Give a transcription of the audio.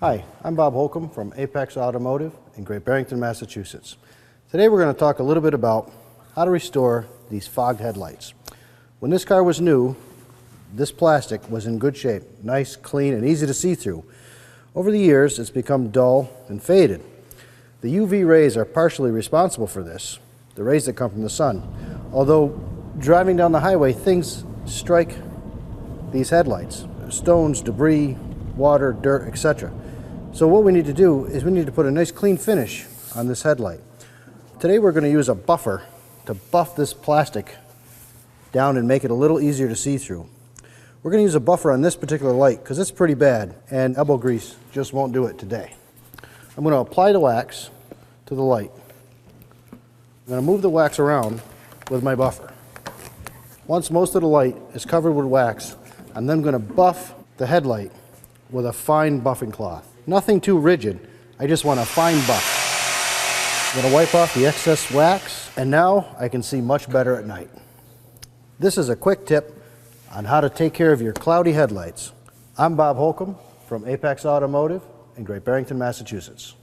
Hi, I'm Bob Holcomb from Apex Automotive in Great Barrington, Massachusetts. Today we're going to talk a little bit about how to restore these fogged headlights. When this car was new, this plastic was in good shape, nice, clean, and easy to see through. Over the years, it's become dull and faded. The UV rays are partially responsible for this, the rays that come from the sun. Although driving down the highway, things strike these headlights, stones, debris, water, dirt, etc. So what we need to do is we need to put a nice clean finish on this headlight. Today we're going to use a buffer to buff this plastic down and make it a little easier to see through. We're going to use a buffer on this particular light because it's pretty bad and elbow grease just won't do it today. I'm going to apply the wax to the light. I'm going to move the wax around with my buffer. Once most of the light is covered with wax, I'm then going to buff the headlight with a fine buffing cloth. Nothing too rigid, I just want a fine buff. I'm going to wipe off the excess wax, and now I can see much better at night. This is a quick tip on how to take care of your cloudy headlights. I'm Bob Holcomb from Apex Automotive in Great Barrington, Massachusetts.